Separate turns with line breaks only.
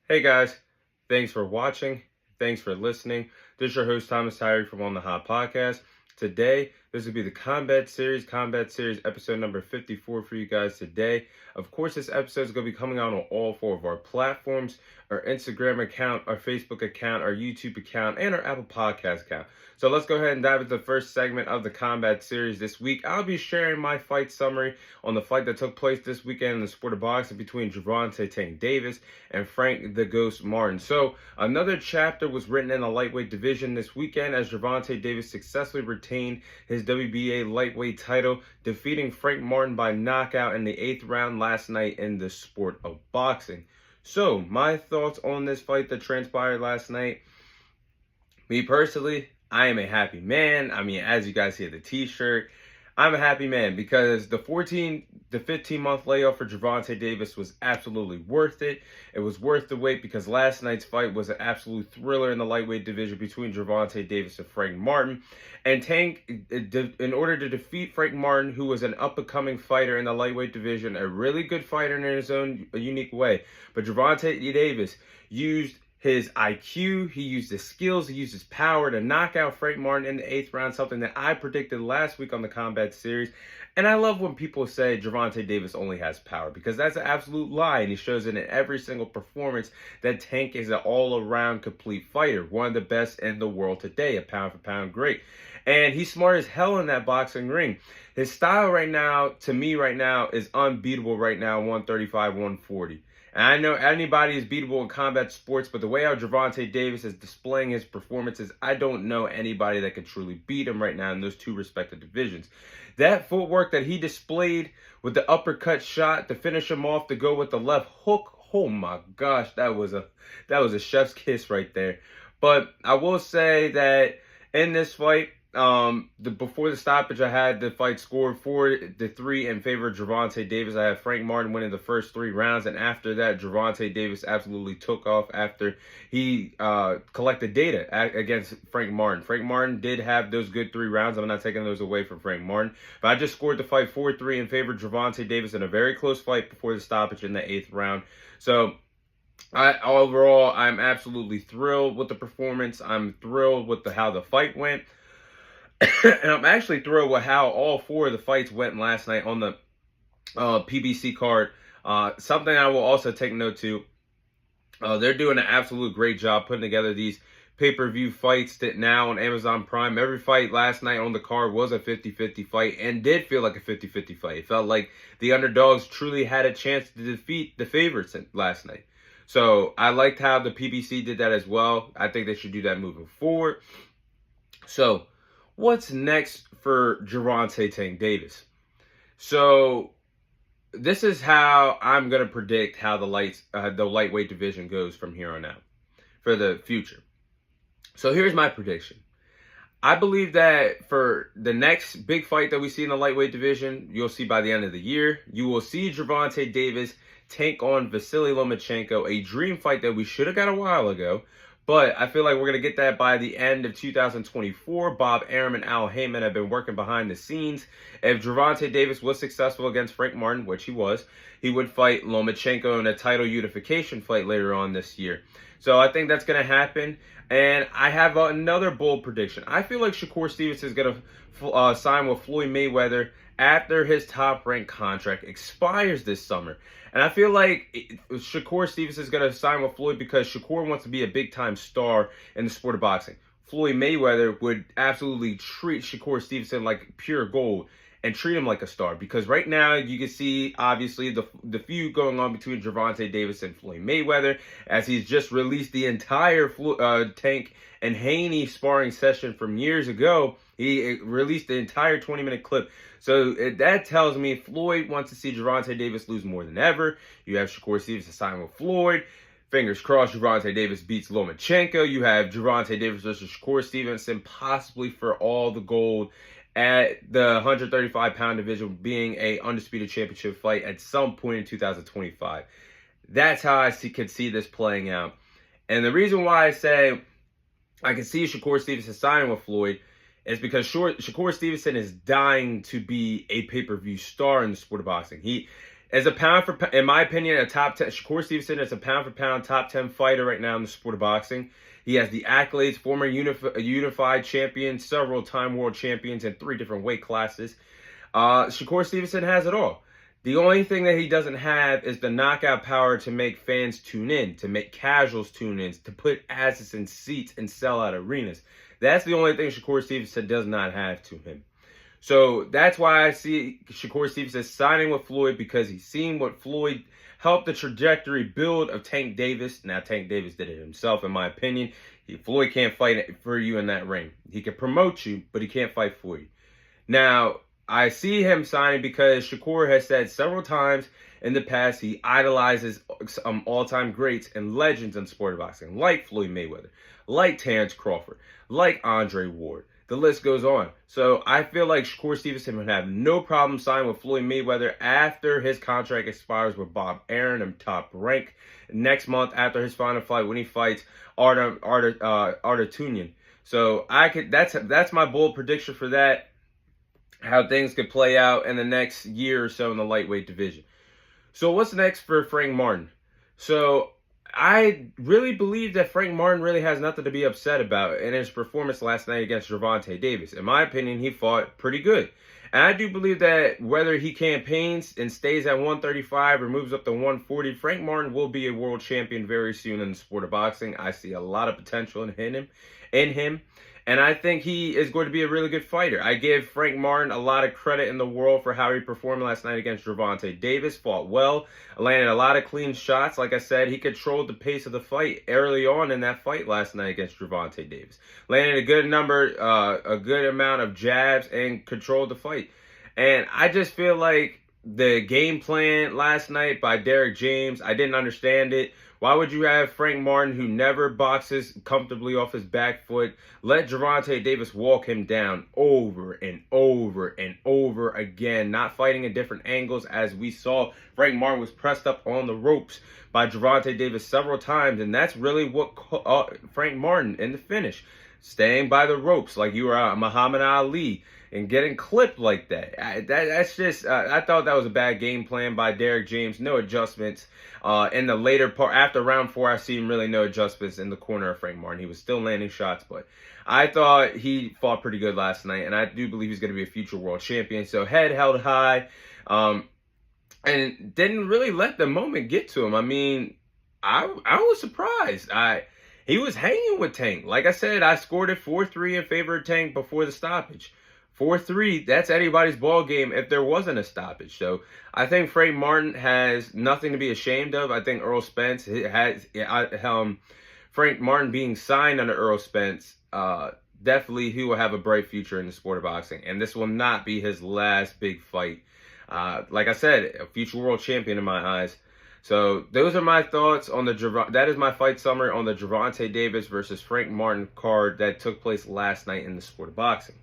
Hey guys, thanks for watching. Thanks for listening. This is your host Thomas Tyree from On the Hot Podcast. Today, this will be the Combat Series episode number 54 for you guys today. Of course, this episode is going to be coming out on all four of our platforms, our Instagram account, our Facebook account, our YouTube account, and our Apple Podcast account. So let's go ahead and dive into the first segment of the Combat Series this week. I'll be sharing my fight summary on the fight that took place this weekend in the sport of boxing between Gervonta Davis and Frank the Ghost Martin. So another chapter was written in the lightweight division this weekend as Gervonta Davis successfully retained his WBA lightweight title, defeating Frank Martin by knockout in the 8th round last night in the sport of boxing. So my thoughts on this fight that transpired last night. Me personally, I am a happy man. I mean, as you guys see at the t-shirt, I'm a happy man because the 15-month layoff for Gervonta Davis was absolutely worth it. It was worth the wait because last night's fight was an absolute thriller in the lightweight division between Gervonta Davis and Frank Martin. And Tank, in order to defeat Frank Martin, who was an up-and-coming fighter in the lightweight division, a really good fighter in his own unique way, but Gervonta Davis used his IQ, he used his skills, he used his power to knock out Frank Martin in the 8th round, something that I predicted last week on the Combat Series. And I love when people say Gervonta Davis only has power, because that's an absolute lie, and he shows it in every single performance that Tank is an all-around complete fighter, one of the best in the world today, a pound-for-pound great. And he's smart as hell in that boxing ring. His style right now, to me right now, is unbeatable right now, 135, 140. And I know anybody is beatable in combat sports, but the way how Gervonta Davis is displaying his performances, I don't know anybody that can truly beat him right now in those two respective divisions. That footwork that he displayed with the uppercut shot to finish him off, to go with the left hook, oh my gosh, that was a chef's kiss right there. But I will say that in this fight, before the stoppage, I had the fight scored 4-3 in favor of Gervonta Davis. I had Frank Martin winning the first 3 rounds, and after that, Gervonta Davis absolutely took off after he collected data against Frank Martin. Frank Martin did have those good 3 rounds. I'm not taking those away from Frank Martin, but I just scored the fight 4-3 in favor of Gervonta Davis in a very close fight before the stoppage in the 8th round. So overall, I'm absolutely thrilled with the performance. I'm thrilled with how the fight went. And I'm actually thrilled with how all 4 of the fights went last night on the PBC card. Something I will also take note to, they're doing an absolute great job putting together these pay-per-view fights that now on Amazon Prime. Every fight last night on the card was a 50-50 fight and did feel like a 50-50 fight. It felt like the underdogs truly had a chance to defeat the favorites last night. So I liked how the PBC did that as well. I think they should do that moving forward. So what's next for Gervonta Davis? So this is how I'm going to predict how the lightweight division goes from here on out for the future. So here's my prediction. I believe that for the next big fight that we see in the lightweight division, you'll see by the end of the year, you will see Gervonta Davis take on Vasily Lomachenko, a dream fight that we should have got a while ago. But I feel like we're going to get that by the end of 2024. Bob Arum and Al Heyman have been working behind the scenes. If Gervonta Davis was successful against Frank Martin, which he was, he would fight Lomachenko in a title unification fight later on this year. So I think that's going to happen. And I have another bold prediction. I feel like Shakur Stevenson is going to sign with Floyd Mayweather after his top-ranked contract expires this summer. And I feel like Shakur Stevenson is going to sign with Floyd because Shakur wants to be a big-time star in the sport of boxing. Floyd Mayweather would absolutely treat Shakur Stevenson like pure gold and treat him like a star. Because right now, you can see, obviously, the feud going on between Gervonta Davis and Floyd Mayweather, as he's just released the entire Tank and Haney sparring session from years ago. He released the entire 20-minute clip. So that tells me Floyd wants to see Gervonta Davis lose more than ever. You have Shakur Stevenson sign with Floyd. Fingers crossed Gervonta Davis beats Lomachenko. You have Gervonta Davis versus Shakur Stevenson, possibly for all the gold at the 135-pound division, being a undisputed championship fight at some point in 2025. That's how I could see this playing out. And the reason why I say I can see Shakur Stevenson signing with Floyd is because Shakur Stevenson is dying to be a pay-per-view star in the sport of boxing. As a pound for, in my opinion, a top 10, Shakur Stevenson is a pound for pound top 10 fighter right now in the sport of boxing. He has the accolades, former unified champion, several time world champions in 3 different weight classes. Shakur Stevenson has it all. The only thing that he doesn't have is the knockout power to make fans tune in, to make casuals tune in, to put asses in seats and sell out arenas. That's the only thing Shakur Stevenson does not have to him. So that's why I see Shakur Stevenson signing with Floyd, because he's seen what Floyd helped the trajectory build of Tank Davis. Now, Tank Davis did it himself, in my opinion. Floyd can't fight for you in that ring. He can promote you, but he can't fight for you. Now, I see him signing because Shakur has said several times in the past he idolizes all-time greats and legends in sport of boxing, like Floyd Mayweather, like Terrence Crawford, like Andre Ward. The list goes on. So I feel like Shakur Stevenson would have no problem signing with Floyd Mayweather after his contract expires with Bob Arum in Top Rank next month, after his final fight when he fights Artur Tunyan. So that's my bold prediction for that, how things could play out in the next year or so in the lightweight division. So what's next for Frank Martin? So I really believe that Frank Martin really has nothing to be upset about in his performance last night against Gervonta Davis. In my opinion, he fought pretty good. And I do believe that whether he campaigns and stays at 135 or moves up to 140, Frank Martin will be a world champion very soon in the sport of boxing. I see a lot of potential in him. And I think he is going to be a really good fighter. I give Frank Martin a lot of credit in the world for how he performed last night against Gervonta Davis. Fought well, landed a lot of clean shots. Like I said, he controlled the pace of the fight early on in that fight last night against Gervonta Davis. Landed a good amount of jabs and controlled the fight. And I just feel like the game plan last night by Derek James, I didn't understand it. Why would you have Frank Martin, who never boxes comfortably off his back foot, let Gervonta Davis walk him down over and over and over again, not fighting in different angles? As we saw, Frank Martin was pressed up on the ropes by Gervonta Davis several times, and that's really what Frank Martin in the finish, staying by the ropes like you were Muhammad Ali and getting clipped like that. That's just, I thought that was a bad game plan by Derek James. No adjustments. In the later part, after round 4, I see him really no adjustments in the corner of Frank Martin. He was still landing shots, but I thought he fought pretty good last night, and I do believe he's going to be a future world champion. So head held high, and didn't really let the moment get to him. I mean, I was surprised. He was hanging with Tank. Like I said, I scored it 4-3 in favor of Tank before the stoppage. 4-3, that's anybody's ball game if there wasn't a stoppage. So I think Frank Martin has nothing to be ashamed of. I think Errol Spence has Frank Martin being signed under Errol Spence. Definitely he will have a bright future in the sport of boxing, and this will not be his last big fight. Like I said, a future world champion in my eyes. So those are my thoughts on that is my fight summary on the Gervonta Davis versus Frank Martin card that took place last night in the sport of boxing.